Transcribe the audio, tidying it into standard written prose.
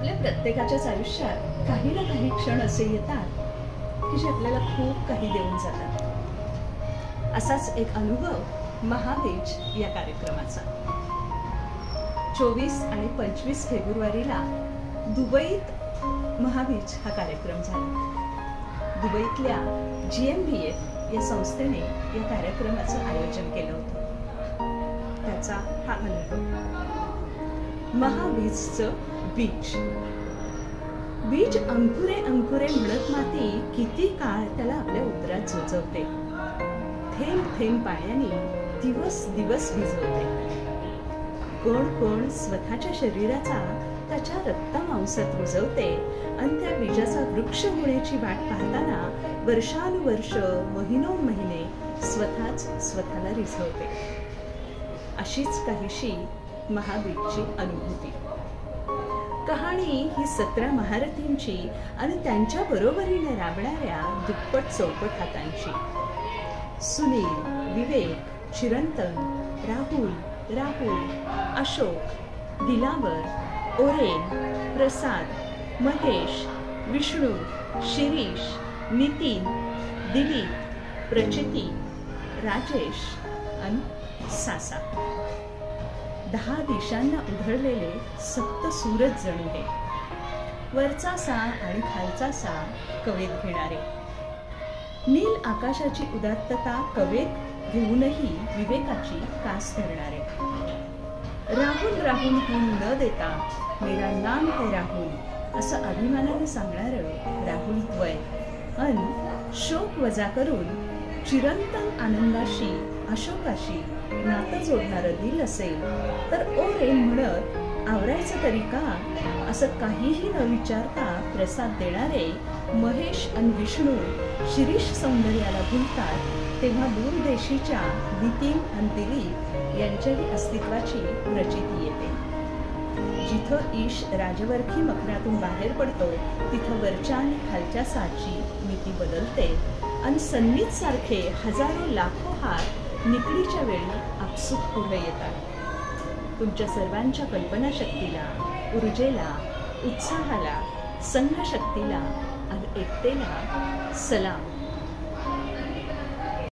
आपल्या प्रत्येकाच्याच आयुष्यात काही ना काही क्षण असे येतात की जे आपल्याला खूप काही देऊन जातात. असाच एक अनुभव महाबीज या कार्यक्रमाचा. 24 आणि 25 फेब्रुवारीला दुबईत महाबीज हा कार्यक्रम झाला. दुबईतल्या GmbF या संस्थेने या कार्यक्रमाचं आयोजन केलं होतं. त्याचा हा अनुभव. महाबीजचं बीज. बीज अंकुरे अंकुरे म्हणत माती किती काळ त्याला आपल्या उदरात झोचवते. थेंब थेंब पाण्याने दिवस दिवस भिजवते. कोण कोण स्वतःच्या शरीराचा त्याच्या रक्तमांसात रुजवते आणि त्या बीजाचा वृक्ष होण्याची वाट पाहताना वर्षानुवर्ष महिनोन्महिने स्वतःच स्वतःला रिझवते. अशीच काहीशी महाबीजची अनुभूती. कहाणी ही 17 महारथींची आणि त्यांच्या बरोबरीने राबणाऱ्या दुप्पट चौपट हातांची. सुनील, विवेक, चिरंतन, राहुल, अशोक, दिलावर, ओरेन, प्रसाद, महेश, विष्णू, शिरीष, नितीन, दिलीप, प्रचिती, राजेश आणि सासा. 10 दिशांना उधळलेले सप्त सूरज जणू हे. वरचा सा आणि खालचा सा कवेत घेणारे. नील आकाशाची उदात्तता कवेत घेऊनही विवेकाची कास धरणारे. राहुल राहुल होऊन न देता मेरा नाम है राहुल असं अभिमानाने सांगणारं राहुलत्वय आणि शोक वजा करून चिरंतन आनंदाशी अशोकाशी नातं जोडणारं दिल असेल तर ओ रे म्हणत आवरायचं तरी का असं काहीही न विचारता प्रसाद देणारे महेश आणि विष्णू शिरीष सौंदर्याला भुलतात तेव्हा दूरदेशीच्या नितीन आणि दिलीप यांच्याही अस्तित्वाची प्रचिती येते. जिथं ईश राजवर्खी मखरातून बाहेर पडतो तिथं वरच्या आणि खालच्या साची नीती बदलते आणि संगीत सारखे हजारो लाखो हात निकडीच्या वेळी आपसूक पुढे येतात. तुमच्या सर्वांच्या कल्पनाशक्तीला, ऊर्जेला, उत्साहाला, संघशक्तीला आणि एकतेला सलाम.